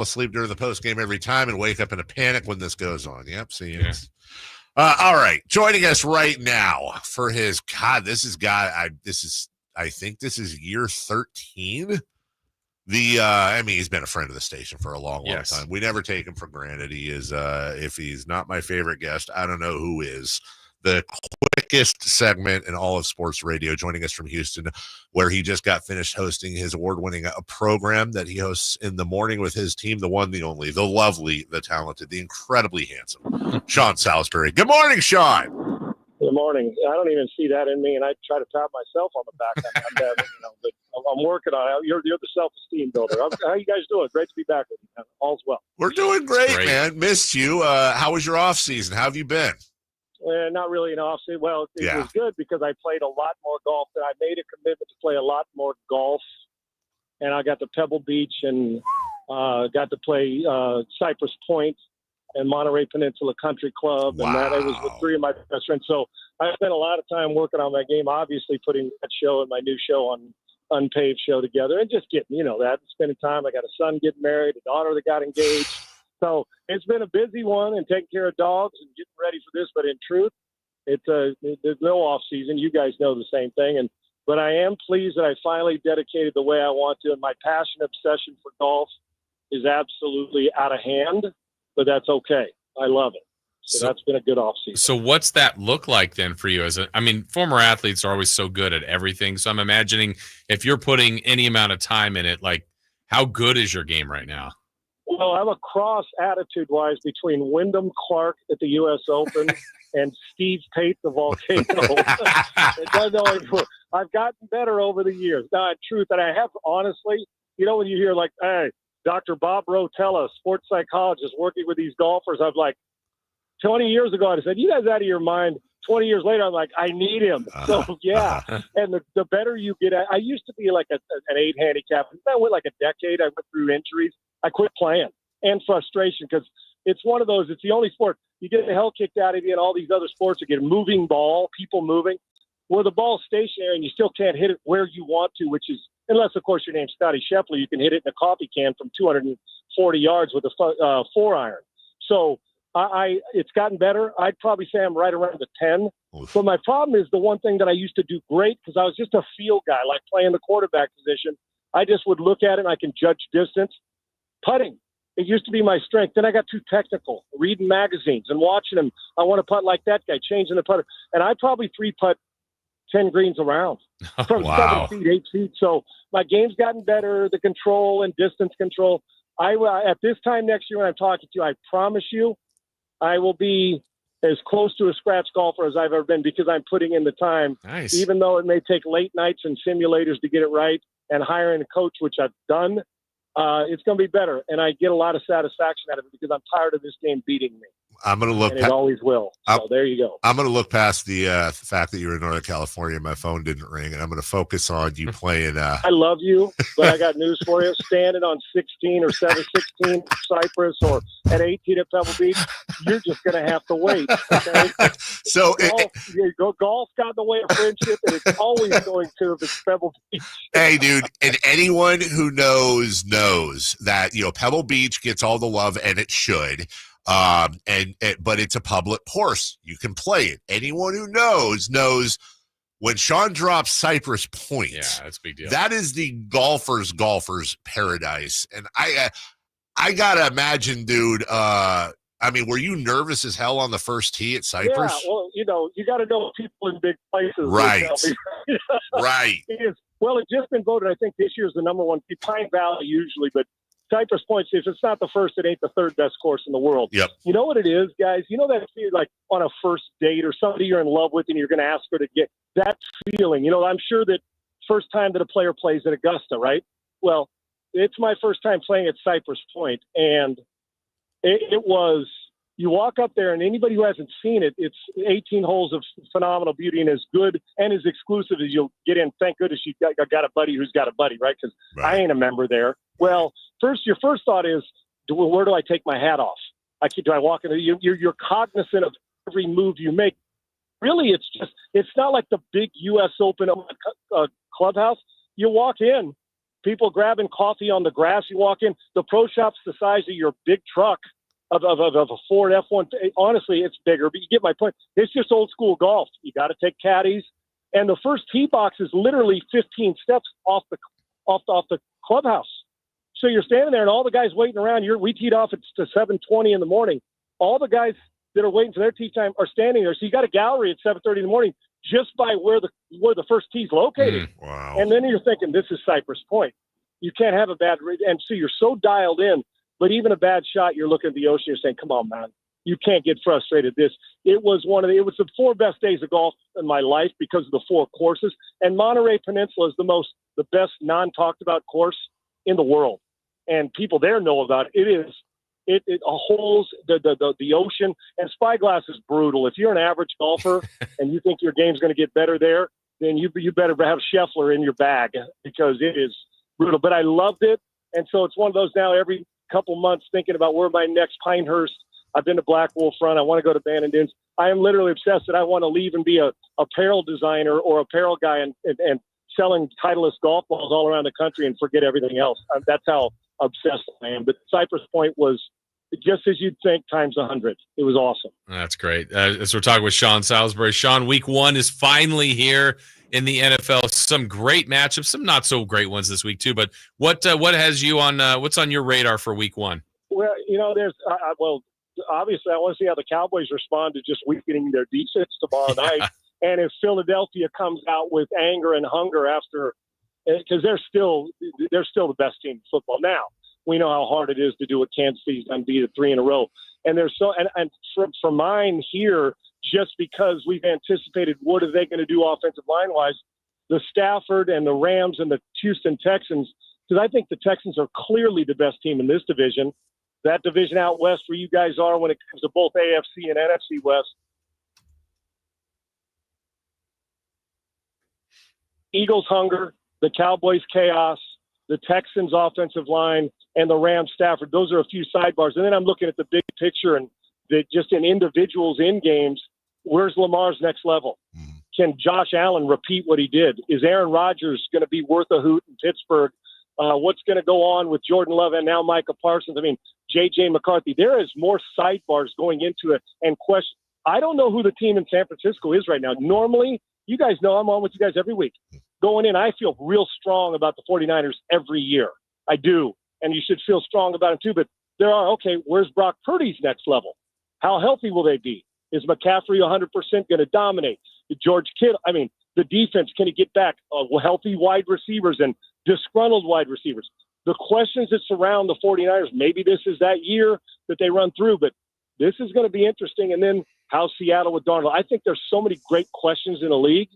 asleep during the post game every time and wake up in a panic when this goes on. Yep. See, it's all right. Joining us right now for his I think this is year 13. He's been a friend of the station for a long time. We never take him for granted. He is, if he's not my favorite guest, I don't know who is. The quickest segment in all of sports radio, joining us from Houston, where he just got finished hosting his award-winning program that he hosts in the morning with his team, the one, the only, the lovely, the talented, the incredibly handsome Sean Salisbury. Good morning, Sean. Good morning. I don't even see that in me, and I try to pat myself on the back. But I'm working on it. You're the self-esteem builder. How you guys doing? Great to be back with you. All's well. We're doing great, man. Missed you. How was your off season? How have you been? Not really an off season. Well, it was good because I played a lot more golf. And I made a commitment to play a lot more golf, and I got to Pebble Beach and got to play Cypress Point and Monterey Peninsula Country Club. Wow. And that I was with three of my best friends. So I spent a lot of time working on my game, obviously putting that show and my new show on Unpaved show together and just getting, spending time. I got a son getting married, a daughter that got engaged. So it's been a busy one and taking care of dogs and getting ready for this. But in truth, there's no off season. You guys know the same thing. But I am pleased that I finally dedicated the way I want to. And my passion, obsession for golf is absolutely out of hand, but that's okay. I love it. So that's been a good off season. So what's that look like then for you? Former athletes are always so good at everything. So I'm imagining if you're putting any amount of time in it, like how good is your game right now? Well, I'm a cross attitude-wise between Wyndham Clark at the U.S. Open and Steve Pate, the Volcano. I've gotten better over the years. Now, truth, and I have honestly, when you hear like, hey, Dr. Bob Rotella, sports psychologist, working with these golfers, I'm like, 20 years ago, I said, you guys out of your mind. 20 years later, I'm like, I need him. So, yeah. And the better you get at, I used to be like an 8 handicap. I went like a decade. I went through injuries. I quit playing and frustration because it's one of those, it's the only sport. You get the hell kicked out of you in all these other sports. You get a moving ball, people moving. Where the ball's stationary and you still can't hit it where you want to, which is, unless, of course, your name's Scotty Scheffler, you can hit it in a coffee can from 240 yards with a 4-iron. So, it's gotten better. I'd probably say I'm right around the 10. Oof. But my problem is the one thing that I used to do great because I was just a feel guy, like playing the quarterback position. I just would look at it and I can judge distance. Putting. It used to be my strength. Then I got too technical, reading magazines and watching them. I want to putt like that guy, changing the putter. And I probably 3-putt 10 greens around from 7 feet, 8 feet. So my game's gotten better, the control and distance control. At this time next year when I'm talking to you, I promise you, I will be as close to a scratch golfer as I've ever been because I'm putting in the time. Nice. Even though it may take late nights and simulators to get it right and hiring a coach, which I've done, it's going to be better. And I get a lot of satisfaction out of it because I'm tired of this game beating me. I'm going to look. And it always will. So there you go. I'm going to look past the fact that you're in Northern California and my phone didn't ring, and I'm going to focus on you playing. I love you, but I got news for you. Standing on 16 or 716 Cypress or at 18 at Pebble Beach, you're just going to have to wait. Okay? So golf's got in the way of friendship, and it's always going to if it's Pebble Beach. Hey, dude, and anyone who knows that Pebble Beach gets all the love, and it should. But it's a public course. You can play it. Anyone who knows when Sean drops Cypress Point. Yeah, that's a big deal. That is the golfer's paradise. And I gotta imagine, dude. Were you nervous as hell on the first tee at Cypress? Yeah, well, you got to know people in big places. Right. Right. It's just been voted. I think this year's the number one. Pine Valley usually, but Cypress Point, if it's not the first, it ain't the third best course in the world. Yep. You know what it is, guys? You know that feeling like on a first date or somebody you're in love with and you're going to ask her to get that feeling. I'm sure that first time that a player plays at Augusta, right? Well, it's my first time playing at Cypress Point, and it was, you walk up there and anybody who hasn't seen it, it's 18 holes of phenomenal beauty and as good and as exclusive as you'll get in. Thank goodness you got a buddy who's got a buddy, right? Because I ain't a member there. Well, your first thought is, where do I take my hat off? Do I walk in? You're cognizant of every move you make. Really, it's not like the big U.S. Open clubhouse. You walk in, People grabbing coffee on the grass. You walk in, the pro shop's the size of your big truck of a Ford F1. Honestly, it's bigger, but you get my point. It's just old school golf. You got to take caddies. And the first tee box is literally 15 steps off the clubhouse. So you're standing there, and all the guys waiting around. We teed off at 7:20 in the morning. All the guys that are waiting for their tee time are standing there. So you got a gallery at 7:30 in the morning just by where the first tee's located. Wow. And then you're thinking, this is Cypress Point. You can't have a bad – and so you're so dialed in. But even a bad shot, you're looking at the ocean, you're saying, come on, man. You can't get frustrated. It was the 4 best days of golf in my life because of the 4 courses. And Monterey Peninsula is the best non-talked about course in the world. And people there know about it. It holds the ocean, and Spyglass is brutal. If you're an average golfer and you think your game's going to get better there, then you better have Scheffler in your bag because it is brutal. But I loved it, and so it's one of those now every couple months thinking about where my next Pinehurst. I've been to Black Wolf Run. I want to go to Bandon Dunes. I am literally obsessed that I want to leave and be a apparel designer or apparel guy and selling Titleist golf balls all around the country and forget everything else. That's how obsessed I am. But Cypress Point was just as you'd think times 100. It was awesome. That's great. As we're talking with Sean Salisbury. Sean, week 1 is finally here in the NFL. Some great matchups, some not so great ones this week too. But what has you on? What's on your radar for week 1? Well, there's obviously I want to see how the Cowboys respond to just weakening their defense tomorrow night, and if Philadelphia comes out with anger and hunger after, because they're still the best team in football now. We know how hard it is to do what Kansas City's done, beat it 3 in a row. And there's for mine here, just because we've anticipated what are they going to do offensive line-wise, the Stafford and the Rams and the Houston Texans, because I think the Texans are clearly the best team in this division. That division out west where you guys are when it comes to both AFC and NFC West. Eagles hunger, the Cowboys chaos, the Texans offensive line, and the Rams Stafford. Those are a few sidebars. And then I'm looking at the big picture and just in individuals in games, where's Lamar's next level? Can Josh Allen repeat what he did? Is Aaron Rodgers going to be worth a hoot in Pittsburgh? What's going to go on with Jordan Love and now Micah Parsons? I mean, J.J. McCarthy. There is more sidebars going into it and question. I don't know who the team in San Francisco is right now. Normally, you guys know I'm on with you guys every week. Going in, I feel real strong about the 49ers every year. I do. And you should feel strong about them too. But where's Brock Purdy's next level? How healthy will they be? Is McCaffrey 100% going to dominate? George Kittle, the defense, can he get back healthy wide receivers and disgruntled wide receivers? The questions that surround the 49ers, maybe this is that year that they run through, but this is going to be interesting. And then how Seattle with Darnold. I think there's so many great questions in the league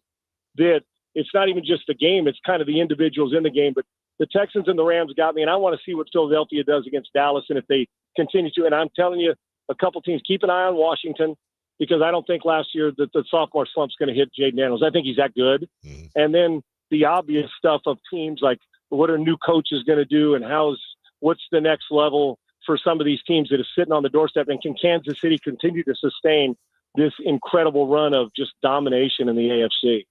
that it's not even just the game. It's kind of the individuals in the game. But the Texans and the Rams got me, and I want to see what Philadelphia does against Dallas and if they continue to. And I'm telling you, a couple teams, keep an eye on Washington, because I don't think last year that the sophomore slump's going to hit Jaden Daniels. I think he's that good. And then the obvious stuff of teams like what are new coaches going to do and what's the next level for some of these teams that are sitting on the doorstep, and can Kansas City continue to sustain this incredible run of just domination in the AFC?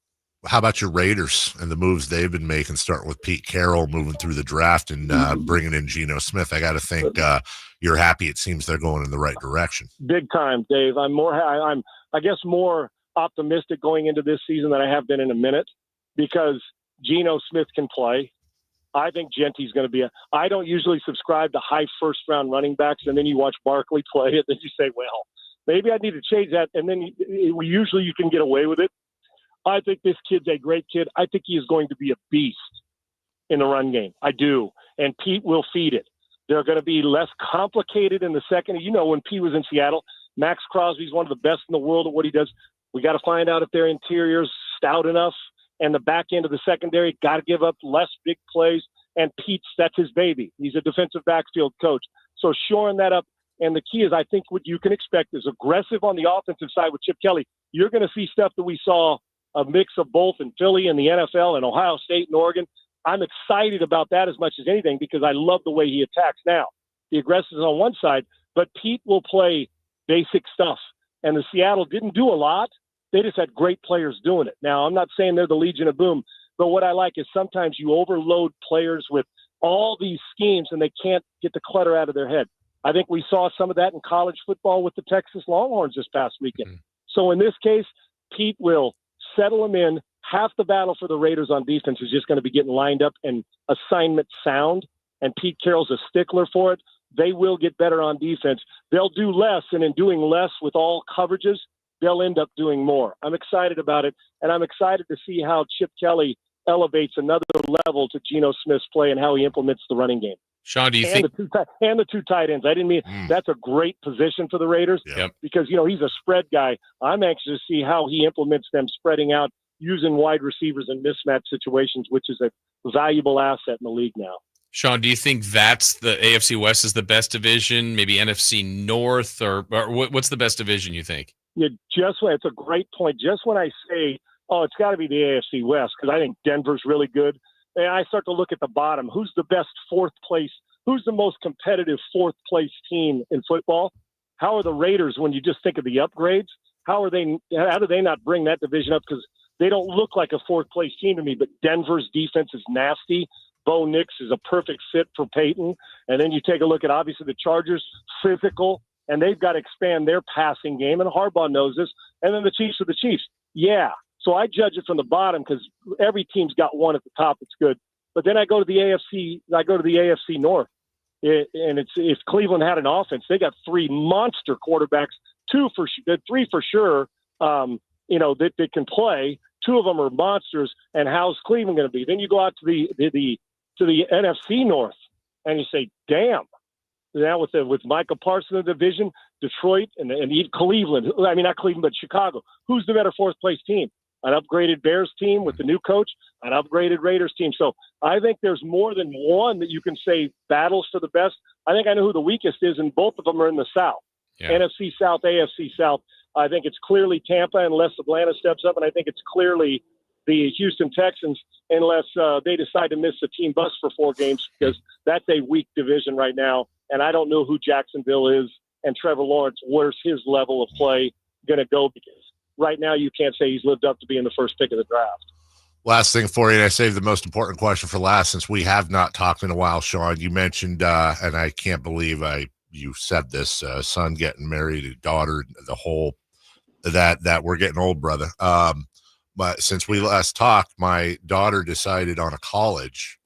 How about your Raiders and the moves they've been making, starting with Pete Carroll moving through the draft and bringing in Geno Smith? I got to think you're happy. It seems they're going in the right direction. Big time, Dave. I'm I guess more optimistic going into this season than I have been in a minute, because Geno Smith can play. I think Genty's going to be I don't usually subscribe to high first-round running backs, and then you watch Barkley play it, then you say, well, maybe I need to change that, and then usually you can get away with it. I think this kid's a great kid. I think he is going to be a beast in the run game. I do. And Pete will feed it. They're going to be less complicated in the second. When Pete was in Seattle, Max Crosby's one of the best in the world at what he does. We got to find out if their interior's stout enough, and the back end of the secondary got to give up less big plays. And Pete's, that's his baby. He's a defensive backfield coach. So shoring that up. And the key is, I think what you can expect is aggressive on the offensive side with Chip Kelly. You're going to see stuff that we saw, a mix of both in Philly and the NFL and Ohio State and Oregon. I'm excited about that as much as anything, because I love the way he attacks now. The aggressive is on one side, but Pete will play basic stuff. And the Seattle didn't do a lot. They just had great players doing it. Now, I'm not saying they're the Legion of Boom, But what I like is sometimes you overload players with all these schemes and they can't get the clutter out of their head. I think we saw some of that in college football with the Texas Longhorns this past weekend. Mm-hmm. So in this case, Pete will settle them in. Half the battle for the Raiders on defense is just going to be getting lined up and assignment sound, and Pete Carroll's a stickler for it. They will get better on defense. They'll do less, and in doing less with all coverages, they'll end up doing more. I'm excited about it, and I'm excited to see how Chip Kelly elevates another level to Geno Smith's play and how he implements the running game. Sean, do you think the two tight ends? I didn't mean that's a great position for the Raiders because he's a spread guy. I'm anxious to see how he implements them spreading out using wide receivers in mismatch situations, which is a valuable asset in the league now. Sean, do you think that's the AFC West is the best division? Maybe NFC North, or what's the best division you think? Yeah, it's a great point. Just when I say, it's got to be the AFC West because I think Denver's really good. And I start to look at the bottom. Who's the best fourth place? Who's the most competitive fourth place team in football? How are the Raiders when you just think of the upgrades? How do they not bring that division up? Because they don't look like a fourth place team to me, but Denver's defense is nasty. Bo Nix is a perfect fit for Peyton. And then you take a look at obviously the Chargers, physical, and they've got to expand their passing game, and Harbaugh knows this. And then the Chiefs are the Chiefs. Yeah. So I judge it from the bottom because every team's got one at the top that's good. But then I go to the AFC. I go to the AFC North, and it's if Cleveland had an offense, they got three monster quarterbacks, three for sure. That can play. Two of them are monsters. And how's Cleveland going to be? Then you go out to the NFC North, and you say, damn. Now with Michael Parsons in the division, Detroit and Cleveland. I mean, not Cleveland, but Chicago. Who's the better fourth place team? An upgraded Bears team with the new coach, an upgraded Raiders team. So I think there's more than one that you can say battles for the best. I think I know who the weakest is, and both of them are in the South. Yeah. NFC South, AFC South. I think it's clearly Tampa unless Atlanta steps up, and I think it's clearly the Houston Texans unless they decide to miss the team bus for 4 games because that's a weak division right now. And I don't know who Jacksonville is and Trevor Lawrence, where's his level of play going to go because right now you can't say he's lived up to being the first pick of the draft. Last thing for you, and I saved the most important question for last since we have not talked in a while, Sean. You mentioned, and I can't believe you said this, son getting married, a daughter, the whole that we're getting old, brother. But since we last talked, my daughter decided on a college,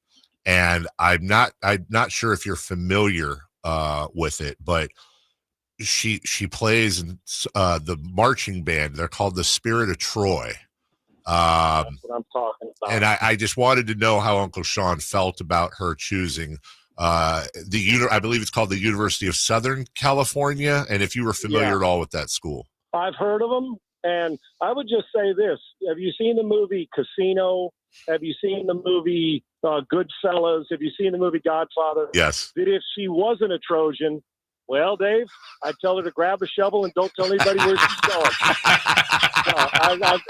and I'm not sure if you're familiar with it, but she plays in the marching band. They're called the Spirit of Troy. That's what I'm talking about. And I just wanted to know how Uncle Sean felt about her choosing I believe it's called the University of Southern California. And if you were familiar at all with that school. I've heard of them. And I would just say this. Have you seen the movie Casino? Have you seen the movie Goodfellas? Have you seen the movie Godfather? Yes. That if she wasn't a Trojan, well, Dave, I'd tell her to grab a shovel and don't tell anybody where she's going.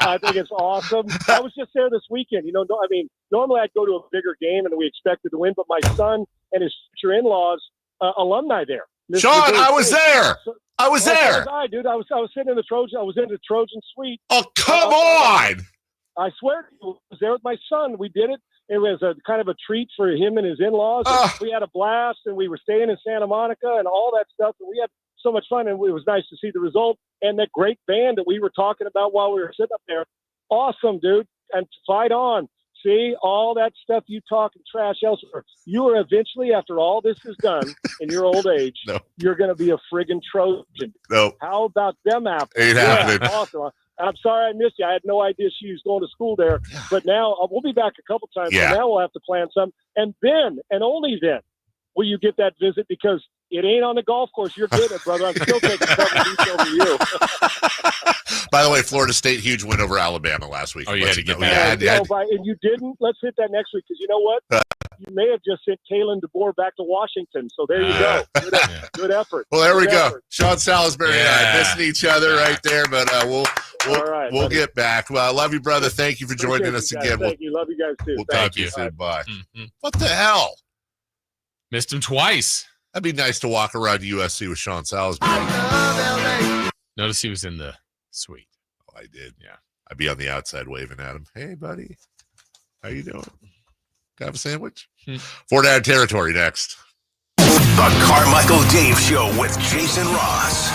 I think it's awesome. I was just there this weekend. Normally I'd go to a bigger game and we expected to win, but my son and his future in-laws, alumni there. Sean, I was there. I was there. Dude. I was sitting in the Trojan. I was in the Trojan suite. Oh, come on! I swear to you, I was there with my son. We did it. It was a kind of a treat for him and his in-laws. We had a blast, and we were staying in Santa Monica and all that stuff. And we had so much fun, and it was nice to see the result and that great band that we were talking about while we were sitting up there. Awesome, dude. And fight on. See, all that stuff you talking trash elsewhere. You are eventually, after all this is done in your old age, you're going to be a friggin' Trojan. No. How about them apples? Ain't happening. Awesome. I'm sorry I missed you. I had no idea she was going to school there. But now we'll be back a couple times. Yeah. So now we'll have to plan some. And then, and only then, will you get that visit because it ain't on the golf course. You're getting it, brother. I'm still taking cover over you. By the way, Florida State, huge win over Alabama last week. Oh, you had to get that. And you didn't? Let's hit that next week because you know what? You may have just sent Kalen DeBoer back to Washington. So there you go. Good effort. Well, there we go. Sean Salisbury and I missing each other right there, but we'll get back. Well, I love you, brother. Thank you for joining us again. Thank you. Love you guys too. We'll talk to you soon. Bye. Mm-hmm. What the hell? Missed him twice. That'd be nice to walk around USC with Sean Salisbury. Notice he was in the suite. Oh, I did. Yeah. I'd be on the outside waving at him. Hey, buddy. How you doing? Have a sandwich? Fort Ad territory next. The Carmichael Dave Show with Jason Ross.